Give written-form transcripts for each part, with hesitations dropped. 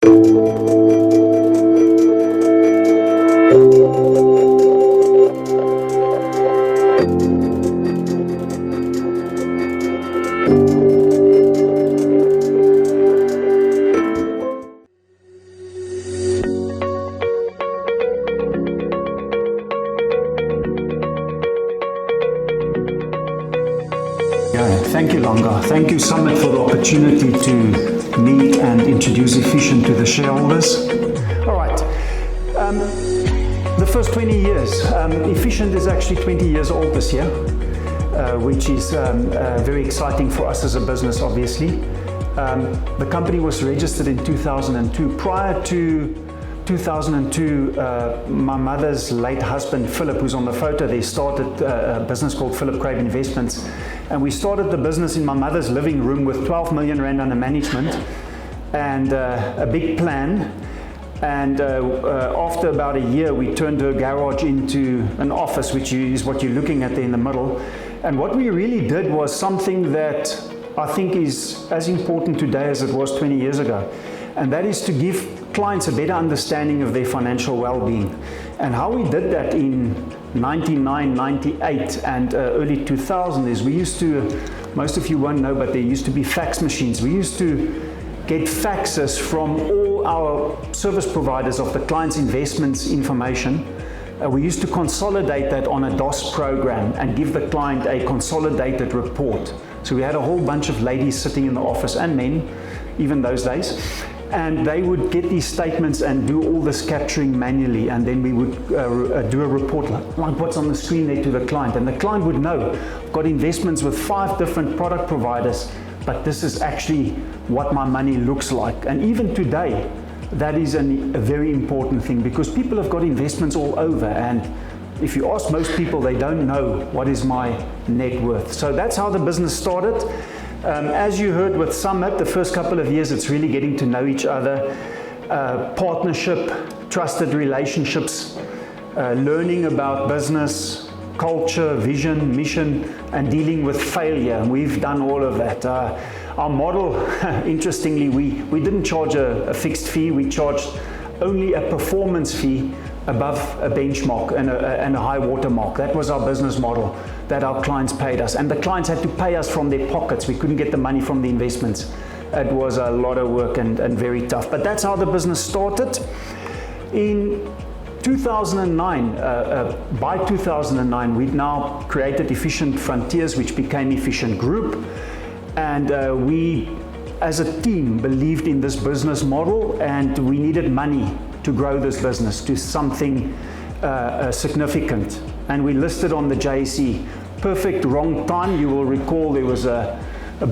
Thank you, Langa. Thank you, Summit, for the opportunity to meet and introduce Efficient to the shareholders. All right. The first 20 years. Efficient is actually 20 years old this year, which is very exciting for us as a business, obviously. The company was registered in 2002. Prior to 2002, my mother's late husband, Philip, who's on the photo there, started a business called Philip Crave Investments. And we started the business in my mother's living room with 12 million rand under management and a big plan. And after about a year, we turned her garage into an office, which is what you're looking at there in the middle. And what we really did was something that I think is as important today as it was 20 years ago. And that is to give clients a better understanding of their financial well-being. And how we did that in 99, 98 and early 2000 is we used to, most of you won't know, but there used to be fax machines. We used to get faxes from all our service providers of the client's investments information. We used to consolidate that on a DOS program and give the client a consolidated report. So we had a whole bunch of ladies sitting in the office, and men, even those days. And they would get these statements and do all this capturing manually, and then we would do a report like what's on the screen there to the client. And the client would know, I've got investments with 5 different product providers, but this is actually what my money looks like. And even today, that is a very important thing, because people have got investments all over, and if you ask most people, they don't know what is my net worth. So that's how the business started. As you heard with Summit, the first couple of years, it's really getting to know each other, partnership, trusted relationships, learning about business, culture, vision, mission, and dealing with failure. And we've done all of that. Our model, interestingly, we didn't charge a fixed fee. We charged only a performance fee above a benchmark and a high water mark. That was our business model that our clients paid us. And the clients had to pay us from their pockets. We couldn't get the money from the investments. It was a lot of work and very tough. But that's how the business started. In 2009, by 2009, we'd now created Efficient Frontiers, which became Efficient Group. And we, as a team, believed in this business model, and we needed money to grow this business to something significant. And we listed on the JSE. Perfect wrong time. You will recall there was a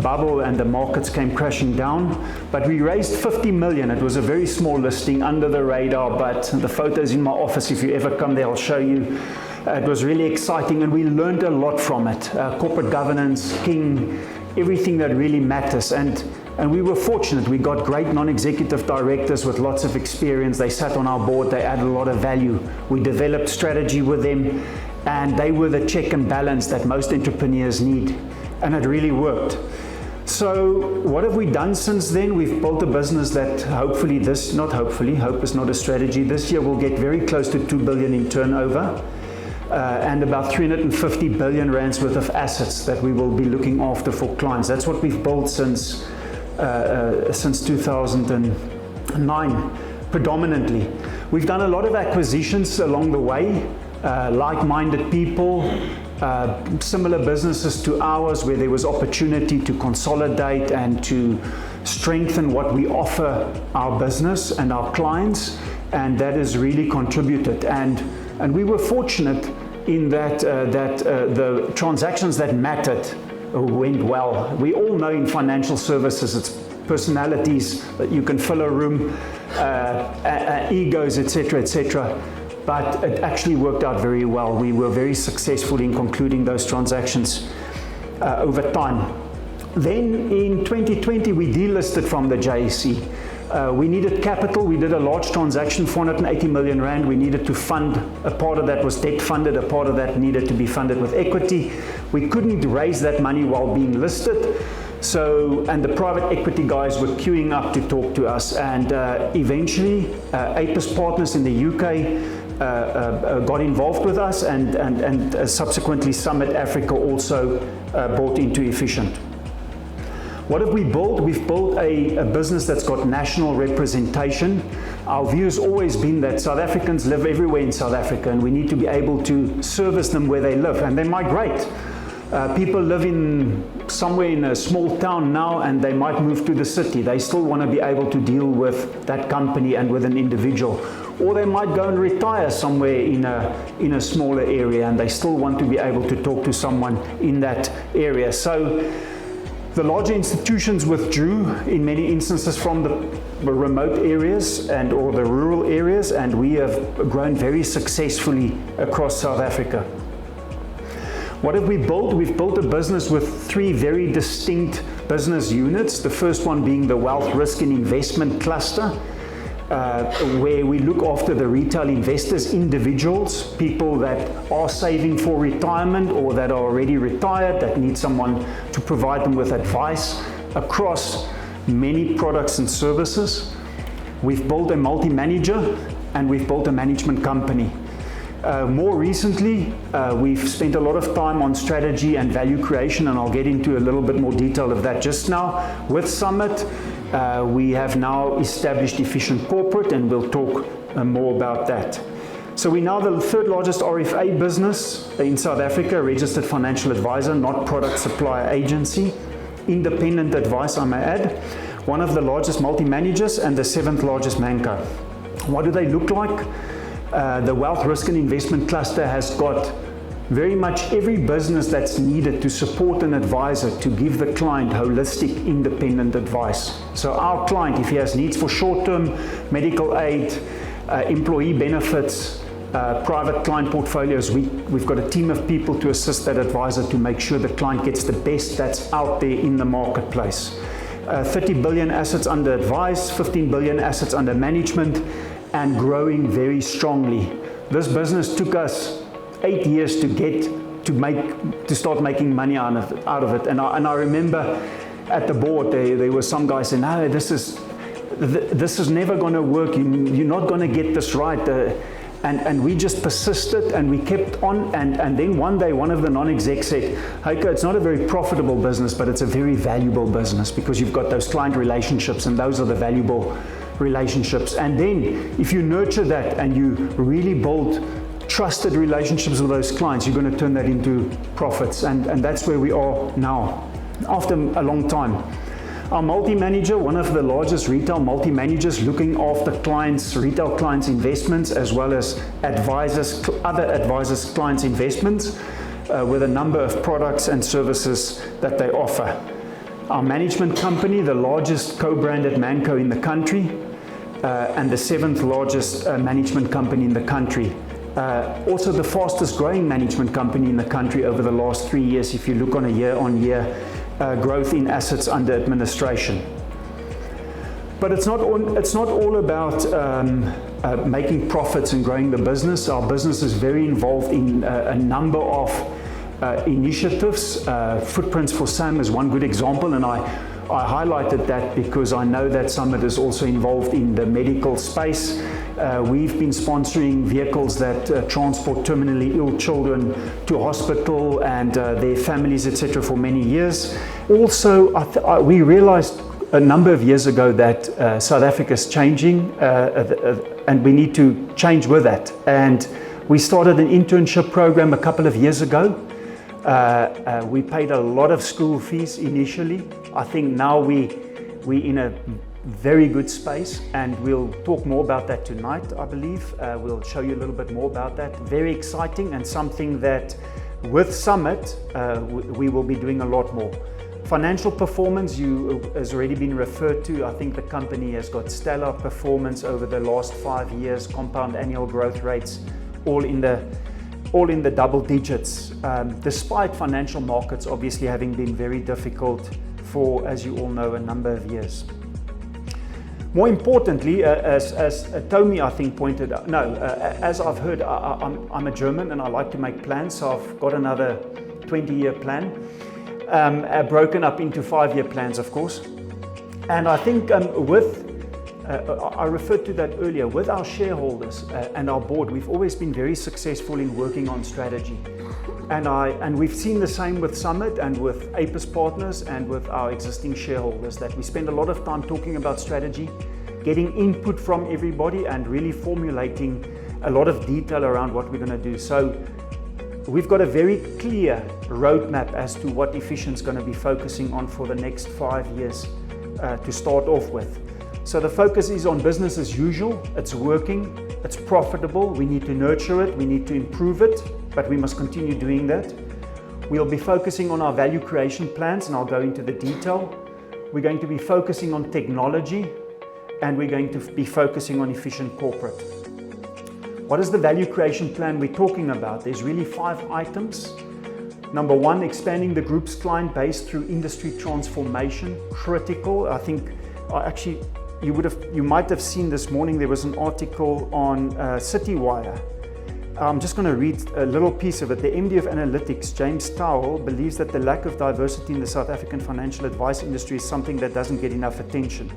bubble and the markets came crashing down. But we raised 50 million. It was a very small listing, under the radar, but the photo's in my office. If you ever come there, I'll show you. It was really exciting, and we learned a lot from it. Corporate governance, King, everything that really matters. And we were fortunate. We got great non-executive directors with lots of experience. They sat on our board. They added a lot of value. We developed strategy with them, and they were the check and balance that most entrepreneurs need. And it really worked. So what have we done since then? We've built a business that hopefully hope is not a strategy. This year we'll get very close to 2 billion in turnover. And about 350 billion rands worth of assets that we will be looking after for clients. That's what we've built since 2009, predominantly. We've done a lot of acquisitions along the way, like-minded people, similar businesses to ours where there was opportunity to consolidate and to strengthen what we offer our business and our clients, and that has really contributed. And we were fortunate in that the transactions that mattered went well. We all know in financial services it's personalities that you can fill a room, egos, etc., etc. But it actually worked out very well. We were very successful in concluding those transactions over time. Then in 2020 we delisted from the JSE. We needed capital. We did a large transaction, 480 million rand. We needed to fund. A part of that was debt funded, a part of that needed to be funded with equity. We couldn't raise that money while being listed. And the private equity guys were queuing up to talk to us, and eventually Apis Partners in the UK got involved with us, and subsequently Summit Africa also bought into Efficient. What have we built? We've built a business that's got national representation. Our view has always been that South Africans live everywhere in South Africa, and we need to be able to service them where they live, and they migrate. People live somewhere in a small town now, and they might move to the city. They still want to be able to deal with that company and with an individual. Or they might go and retire somewhere in a smaller area, and they still want to be able to talk to someone in that area. So the larger institutions withdrew in many instances from the remote areas or the rural areas, and we have grown very successfully across South Africa. What have we built? We've built a business with three very distinct business units. The first one being the Wealth, Risk and Investment cluster, where we look after the retail investors, individuals, people that are saving for retirement or that are already retired, that need someone to provide them with advice across many products and services. We've built a multi-manager, and we've built a management company. More recently, we've spent a lot of time on strategy and value creation, and I'll get into a little bit more detail of that just now. With Summit, we have now established Efficient Corporate, and we'll talk more about that. So we're now the third largest RFA business in South Africa, registered financial advisor, not product supplier agency, independent advice, I may add, one of the largest multi-managers, and the seventh largest Manco. What do they look like? The Wealth, Risk and Investment cluster has got very much every business that's needed to support an advisor to give the client holistic, independent advice. So our client, if he has needs for short-term medical aid, employee benefits, private client portfolios, we've got a team of people to assist that advisor to make sure the client gets the best that's out there in the marketplace. 30 billion assets under advice, 15 billion assets under management, and growing very strongly. This business took us 8 years to start making money out of it. And I remember at the board there were some guys saying, "No, this is never going to work. You're not going to get this right." And we just persisted, and we kept on. And then one day, one of the non-execs said, "Heiko, it's not a very profitable business, but it's a very valuable business, because you've got those client relationships, and those are the valuable relationships. And then if you nurture that and you really build trusted relationships with those clients, you're going to turn that into profits." And that's where we are now, after a long time. Our multi-manager, one of the largest retail multi-managers, looking after retail clients' investments, as well as other advisors' clients' investments, with a number of products and services that they offer. Our management company, the largest co-branded Manco in the country, and the seventh largest management company in the country. Also the fastest growing management company in the country over the last 3 years, if you look on a year-on-year growth in assets under administration. But it's not all about making profits and growing the business. Our business is very involved in a number of initiatives. Footprints for Sam is one good example, and I highlighted that because I know that Summit is also involved in the medical space. We've been sponsoring vehicles that transport terminally ill children to hospital and their families, etc., for many years. Also, we realized a number of years ago that South Africa is changing, and we need to change with that. And we started an internship program a couple of years ago. We paid a lot of school fees initially. I think now we're in a very good space, and we'll talk more about that tonight, I believe. We'll show you a little bit more about that. Very exciting, and something that with Summit we will be doing a lot more. Financial performance has already been referred to. I think the company has got stellar performance over the last 5 years, compound annual growth rates, all in the double digits, despite financial markets obviously having been very difficult for, as you all know, a number of years. More importantly, as Tommy I think pointed out, as I've heard, I'm a German and I like to make plans, so I've got another 20-year plan. broken up into 5-year plans, of course. And I think I referred to that earlier, with our shareholders and our board, we've always been very successful in working on strategy. And we've seen the same with Summit and with APIS Partners and with our existing shareholders, that we spend a lot of time talking about strategy, getting input from everybody and really formulating a lot of detail around what we're going to do. So we've got a very clear roadmap as to what Efficient's going to be focusing on for the next 5 years to start off with. So the focus is on business as usual. It's working, it's profitable, we need to nurture it, we need to improve it, but we must continue doing that. We'll be focusing on our value creation plans, and I'll go into the detail. We're going to be focusing on technology, and we're going to be focusing on efficient corporate. What is the value creation plan we're talking about? There's really 5 items. Number 1, expanding the group's client base through industry transformation, critical. I think actually you might have seen this morning there was an article on Citywire. I'm just going to read a little piece of it. The MD of Analytics, James Towell, believes that the lack of diversity in the South African financial advice industry is something that doesn't get enough attention.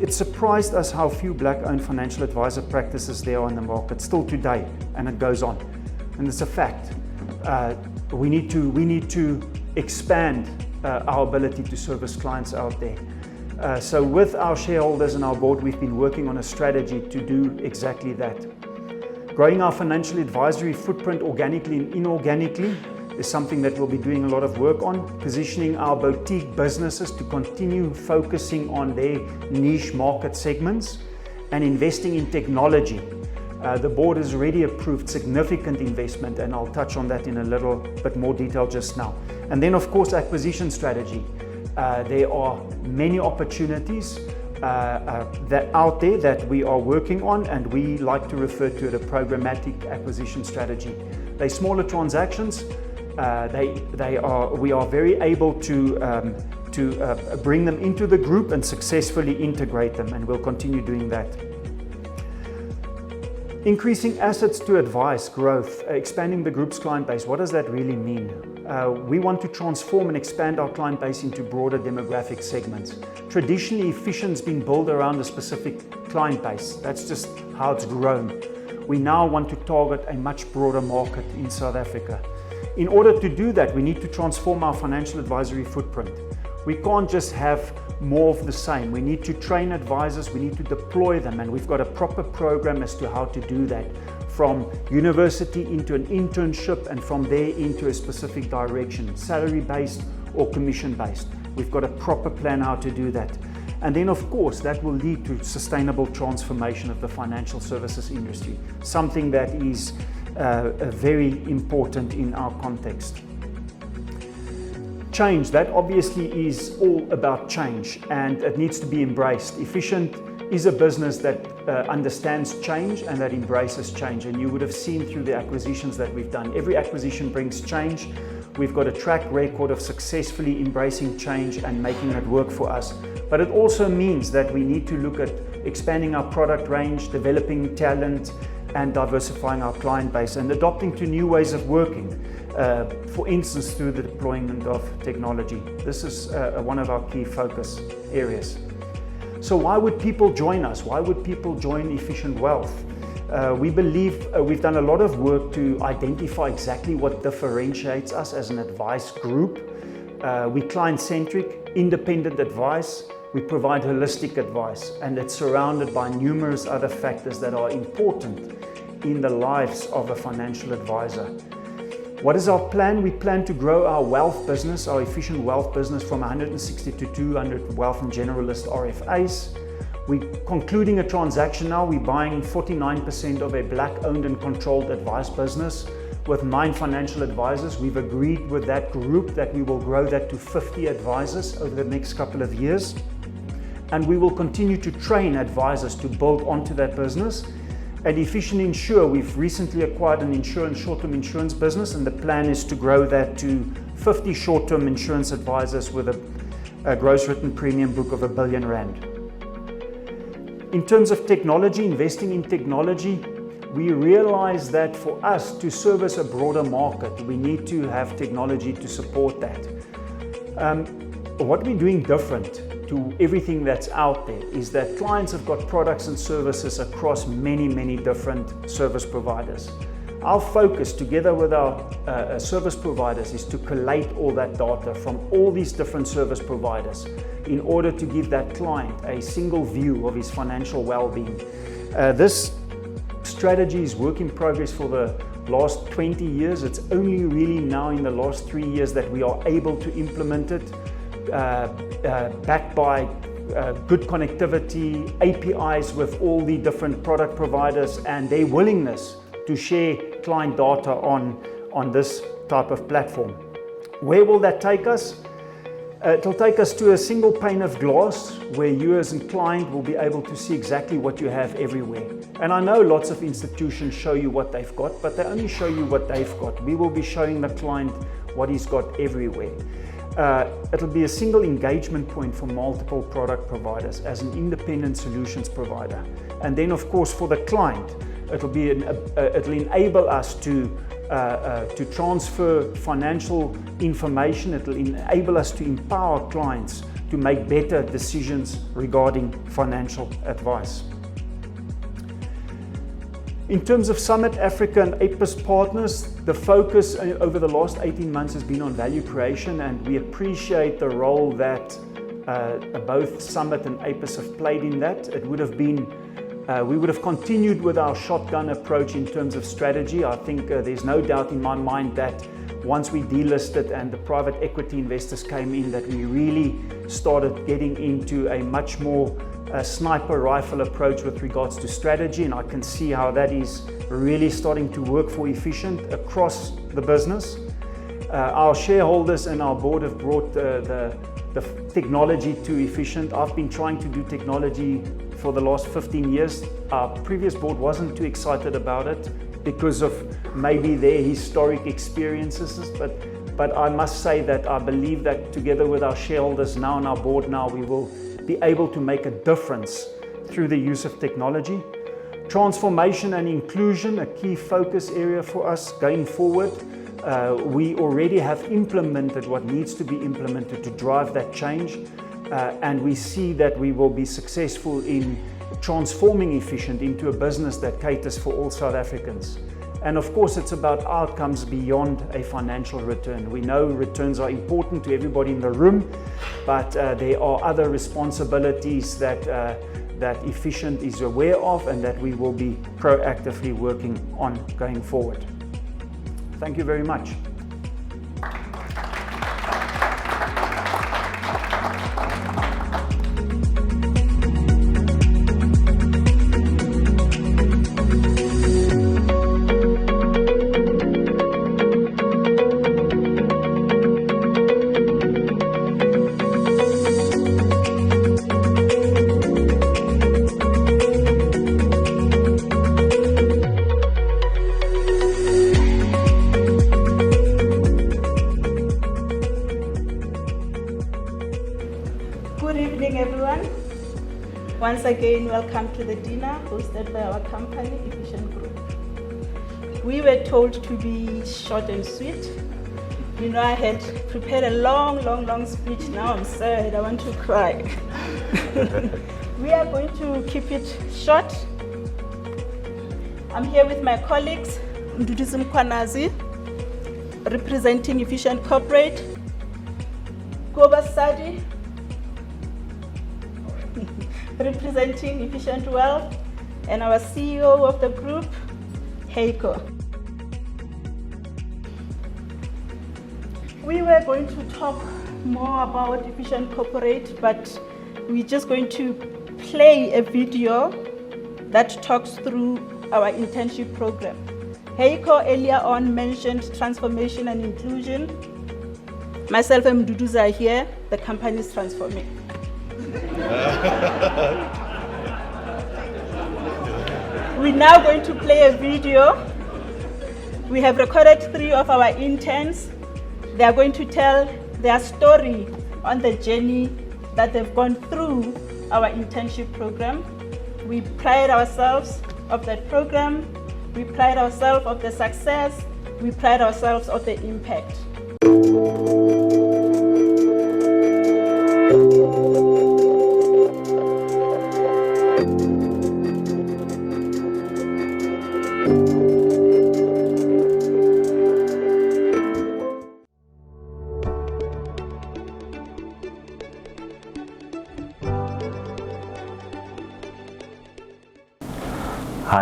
It surprised us how few black-owned financial advisor practices there are in the market still today, and it goes on. And it's a fact. We need to expand our ability to service clients out there. So with our shareholders and our board, we've been working on a strategy to do exactly that. Growing our financial advisory footprint organically and inorganically is something that we'll be doing a lot of work on. Positioning our boutique businesses to continue focusing on their niche market segments, and investing in technology. The board has already approved significant investment, and I'll touch on that in a little bit more detail just now. And then of course, acquisition strategy. There are many opportunities that out there that we are working on, and we like to refer to it a programmatic acquisition strategy. They're smaller transactions. We are very able to bring them into the group and successfully integrate them, and we'll continue doing that. Increasing assets to advice growth, expanding the group's client base. What does that really mean? We want to transform and expand our client base into broader demographic segments. Traditionally, Efficient's been built around a specific client base. That's just how it's grown. We now want to target a much broader market in South Africa. In order to do that, we need to transform our financial advisory footprint. We can't just have more of the same. We need to train advisors, we need to deploy them, and we've got a proper program as to how to do that. From university into an internship, and from there into a specific direction, salary-based or commission-based. We've got a proper plan how to do that. And then of course, that will lead to sustainable transformation of the financial services industry, something that is very important in our context. Change, that obviously is all about change, and it needs to be embraced. Efficient is a business that understands change and that embraces change, and you would have seen through the acquisitions that we've done. Every acquisition brings change. We've got a track record of successfully embracing change and making it work for us. But it also means that we need to look at expanding our product range, developing talent, and diversifying our client base, and adopting to new ways of working. For instance, through the deployment of technology. This is one of our key focus areas. So why would people join us? Why would people join Efficient Wealth? We believe we've done a lot of work to identify exactly what differentiates us as an advice group. We're client-centric, independent advice. We provide holistic advice, and it's surrounded by numerous other factors that are important in the lives of a financial advisor. What is our plan? We plan to grow our wealth business, our Efficient Wealth business, from 160 to 200 wealth and generalist RFAs. We're concluding a transaction now. We're buying 49% of a black-owned and controlled advice business with 9 financial advisors. We've agreed with that group that we will grow that to 50 advisors over the next couple of years. And we will continue to train advisors to build onto that business. At Efficient Insure, we've recently acquired an short-term insurance business, and the plan is to grow that to 50 short-term insurance advisors with a gross written premium book of R1 billion. In terms of technology, investing in technology, we realize that for us to service a broader market, we need to have technology to support that. What we're doing different to everything that's out there is that clients have got products and services across many different service providers. Our focus, together with our service providers, is to collate all that data from all these different service providers in order to give that client a single view of his financial well-being. This strategy is work in progress for the last 20 years. It's only really now in the last 3 years that we are able to implement it, backed by good connectivity, APIs with all the different product providers and their willingness to share client data on this type of platform. Where will that take us? It'll take us to a single pane of glass where you as a client will be able to see exactly what you have everywhere. And I know lots of institutions show you what they've got, but they only show you what they've got. We will be showing the client what he's got everywhere. It'll be a single engagement point for multiple product providers as an independent solutions provider. And then of course for the client, it'll enable us to transfer financial information. It'll enable us to empower clients to make better decisions regarding financial advice. In terms of Summit Africa and APIS partners, the focus over the last 18 months has been on value creation, and we appreciate the role that both Summit and APIS have played in that. It would have been we would have continued with our shotgun approach in terms of strategy. I think there's no doubt in my mind that once we delisted and the private equity investors came in, that we really started getting into a much more sniper rifle approach with regards to strategy, and I can see how that is really starting to work for Efficient across the business. Our shareholders and our board have brought the technology to Efficient. I've been trying to do technology for the last 15 years. Our previous board wasn't too excited about it because of maybe their historic experiences, but I must say that I believe that together with our shareholders now and our board now, we will be able to make a difference through the use of technology. Transformation and inclusion, a key focus area for us going forward. We already have implemented what needs to be implemented to drive that change, and we see that we will be successful in transforming Efficient into a business that caters for all South Africans. And of course, it's about outcomes beyond a financial return. We know returns are important to everybody in the room, but there are other responsibilities that Efficient is aware of and that we will be proactively working on going forward. Thank you very much. Good evening, everyone. Once again, welcome to the dinner hosted by our company, Efficient Group. We were told to be short and sweet. You know, I had prepared a long speech. Now I'm sad, I want to cry. We are going to keep it short. I'm here with my colleagues, Mduduzi Mkwanazi, representing Efficient Corporate, Koba Sadi, representing Efficient Wealth, and our CEO of the group, Heiko. We were going to talk more about Efficient Corporate, but we're just going to play a video that talks through our internship program. Heiko earlier on mentioned transformation and inclusion. Myself and Mduduzi are here. The company is transforming. We're now going to play a video. We have recorded 3 of our interns. They are going to tell their story on the journey that they've gone through our internship program. We pride ourselves of that program. We pride ourselves of the success. We pride ourselves of the impact. Hi,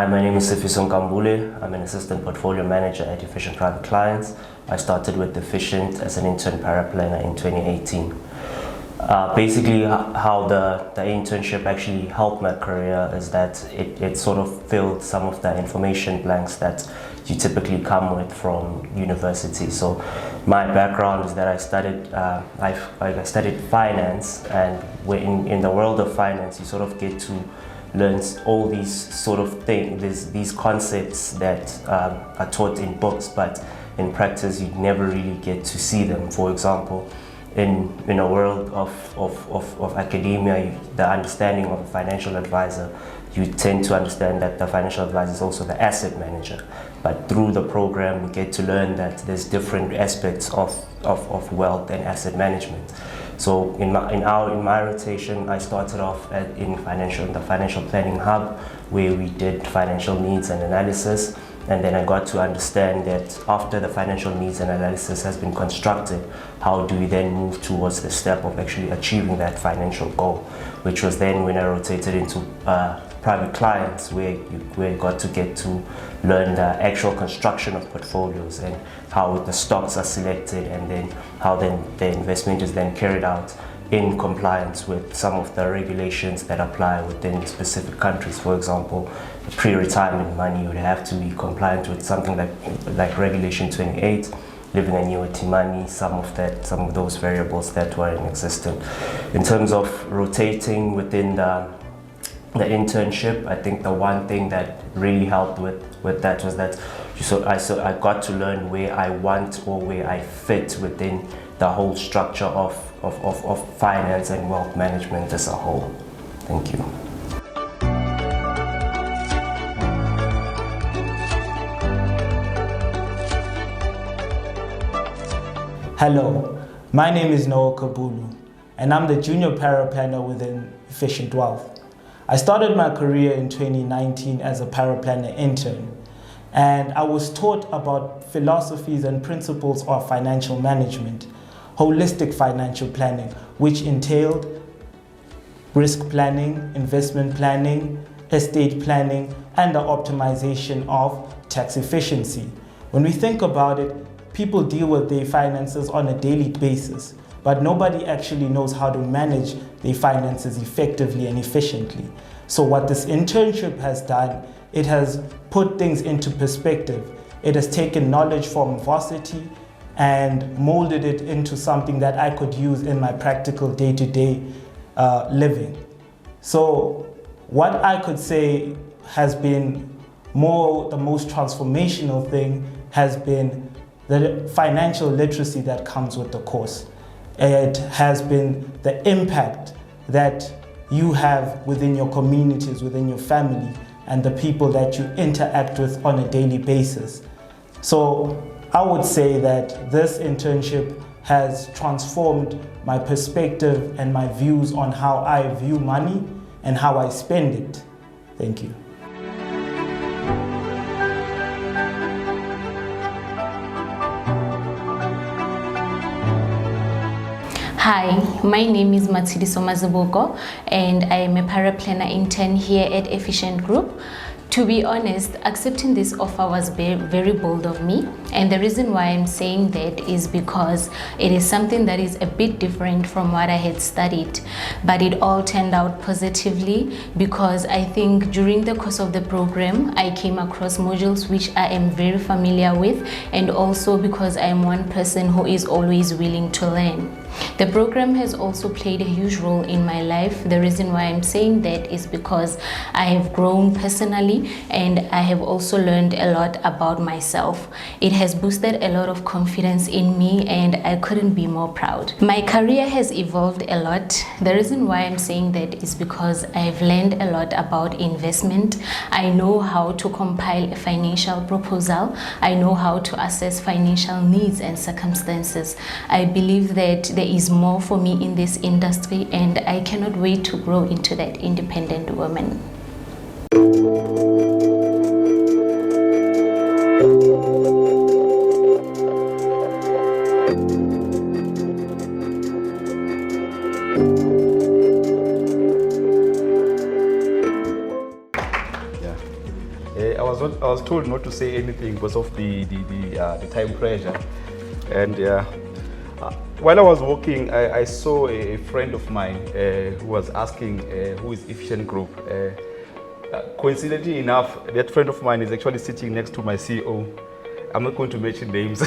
my name is Sifiso Nkambule. I'm an assistant portfolio manager at Efficient Private Clients. I started with Efficient as an intern paraplanner in 2018. Basically, how the internship actually helped my career is that it sort of filled some of the information blanks that you typically come with from university. So my background is that I studied finance, and in the world of finance, you sort of get to learn all these sort of things, these concepts that are taught in books, but in practice you never really get to see them. For example, in a world of academia, the understanding of a financial advisor, you tend to understand that the financial advisor is also the asset manager. But through the program, you get to learn that there's different aspects of wealth and asset management. So in my rotation, I started off in the financial planning hub, where we did financial needs and analysis. And then I got to understand that after the financial needs and analysis has been constructed, how do we then move towards the step of actually achieving that financial goal, which was then when I rotated into private clients, where you got to get to learn the actual construction of portfolios and how the stocks are selected, and then how then the investment is then carried out in compliance with some of the regulations that apply within specific countries. For example, pre-retirement money would have to be compliant with something like Regulation 28, living annuity money, some of those variables that were in existence. In terms of rotating within the internship, I think the one thing that really helped with that was that I got to learn where I want or where I fit within the whole structure of finance and wealth management as a whole. Thank you. Hello, my name is Noah Kabulu, and I'm the junior paraplanner within Efficient Wealth. I started my career in 2019 as a paraplanner intern, and I was taught about philosophies and principles of financial management, holistic financial planning, which entailed risk planning, investment planning, estate planning, and the optimization of tax efficiency. When we think about it, people deal with their finances on a daily basis, but nobody actually knows how to manage their finances effectively and efficiently. So what this internship has done, it has put things into perspective. It has taken knowledge from varsity and molded it into something that I could use in my practical day-to-day living. So what I could say has been the most transformational thing has been the financial literacy that comes with the course. It has been the impact that you have within your communities, within your family, and the people that you interact with on a daily basis. So I would say that this internship has transformed my perspective and my views on how I view money and how I spend it. Thank you. Hi, my name is Matshidiso Maziboko, and I am a paraplanner intern here at Efficient Group. To be honest, accepting this offer was very bold of me, and the reason why I'm saying that is because it is something that is a bit different from what I had studied, but it all turned out positively because I think during the course of the program I came across modules which I am very familiar with, and also because I am one person who is always willing to learn. The program has also played a huge role in my life. The reason why I'm saying that is because I have grown personally and I have also learned a lot about myself. It has boosted a lot of confidence in me and I couldn't be more proud. My career has evolved a lot. The reason why I'm saying that is because I've learned a lot about investment. I know how to compile a financial proposal. I know how to assess financial needs and circumstances. I believe that there is more for me in this industry and I cannot wait to grow into that independent woman. I was told not to say anything because of the time pressure. And while I was walking, I saw a friend of mine who was asking who is Efficient Group. Coincidentally enough, that friend of mine is actually sitting next to my CEO. I'm not going to mention names.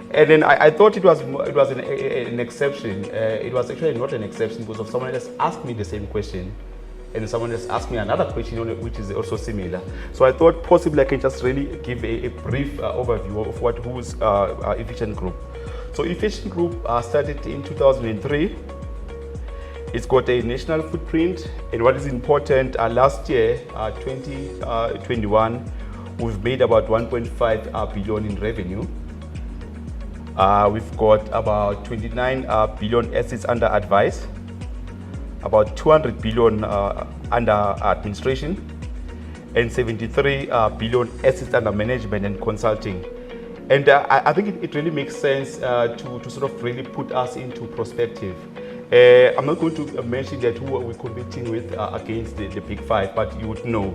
And then I thought it was an exception. It was actually not an exception because of someone else asked me the same question, and someone else asked me another question which is also similar. So I thought possibly I can just really give a brief overview of who's Efficient Group. So Efficient Group started in 2003. It's got a national footprint, and what is important, last year, 2021, we've made about 1.5 billion in revenue. We've got about 29 billion assets under advice, about 200 billion under administration, and 73 billion assets under management and consulting. And I think it really makes sense to sort of really put us into perspective. I'm not going to mention that who we're competing with against the big five, but you would know.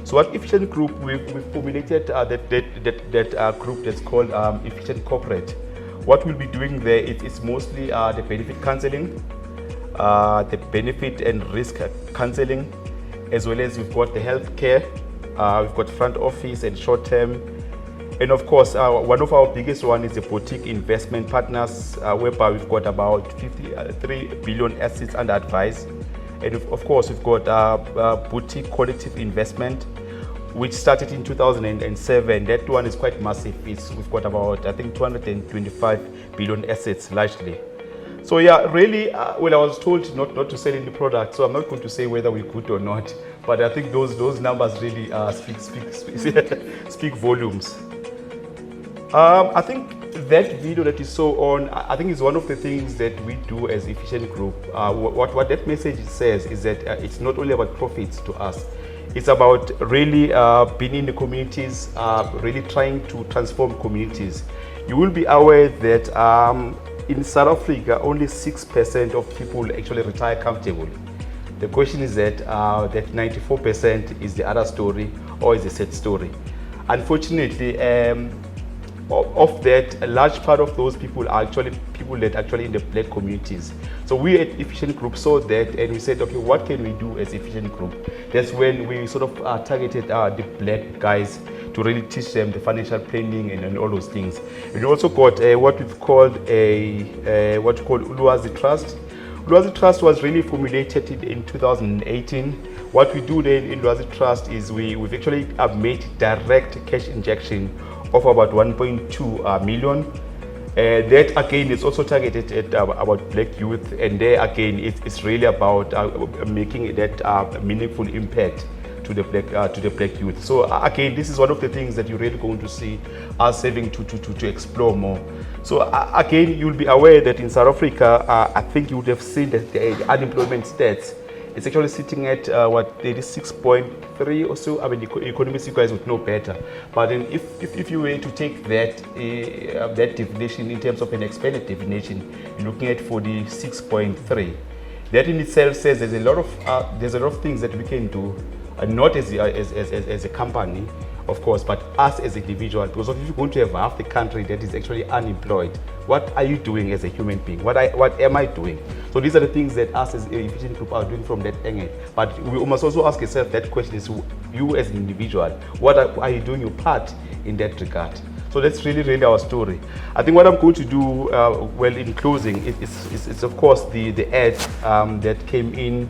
So at Efficient Group, we've formulated that group that's called Efficient Corporate. What we'll be doing there is mostly the benefit counseling, the benefit and risk counseling, as well as we've got the healthcare, we've got front office and short term. And of course, one of our biggest one is the boutique investment partners, whereby we've got about 53 billion assets under advice. And of course, we've got boutique collective investment, which started in 2007. That one is quite massive. We've got about, I think, 225 billion assets largely. So yeah, really, well, I was told not to sell any product, so I'm not going to say whether we're good or not, but I think those numbers really speak volumes. I think that video that you saw on, I think is one of the things that we do as Efficient Group. What that message says is that it's not only about profits to us. It's about really being in the communities, really trying to transform communities. You will be aware that in South Africa, only 6% of people actually retire comfortable. The question is that 94% is the other story, or is a sad story. Unfortunately, of that, a large part of those people are actually people that actually in the black communities. So we at Efficient Group saw that, and we said, okay, what can we do as Efficient Group? That's when we sort of targeted the black guys to really teach them the financial planning and all those things. We also got what we've called what we call Ulwazi Trust. Ulwazi Trust was really formulated in 2018. What we do then in Ulwazi Trust is we've actually made direct cash injection of about 1.2 million. That again is also targeted at about black youth, and there again it's really about making that meaningful impact to the black youth. So again, this is one of the things that you're really going to see us having to explore more. So again, you'll be aware that in South Africa, I think you would have seen that the unemployment stats, it's actually sitting at 36.3 or so. I mean, economists, you guys would know better. But then if you were to take that definition in terms of an expanded definition, you're looking at 46.3. That in itself says there's a lot of things that we can do, not as a company, of course, but us as an individual. Because if you're going to have half the country that is actually unemployed, what are you doing as a human being? What am I doing? So these are the things that us as an Efficient Group are doing from that angle. But we must also ask yourself that question: is you as an individual, what are you doing your part in that regard? So that's really our story. I think what I'm going to do, well, in closing, it's of course the ad that came in.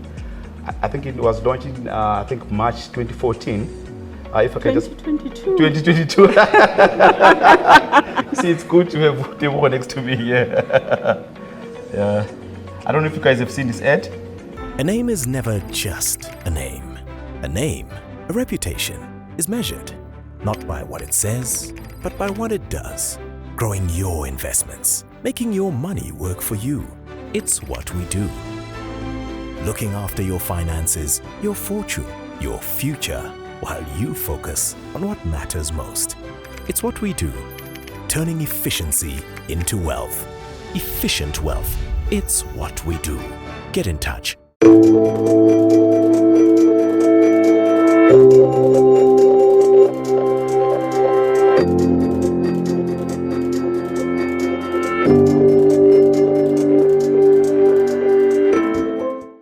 I think it was launched in I think March 2014. If I can 2022. 2022. See, it's good to have Tebo next to me here. Yeah. I don't know if you guys have seen this ad. A name is never just a name. A name, a reputation, is measured not by what it says, but by what it does. Growing your investments, making your money work for you. It's what we do. Looking after your finances, your fortune, your future, while you focus on what matters most. It's what we do, turning efficiency into wealth. Efficient wealth, it's what we do. Get in touch.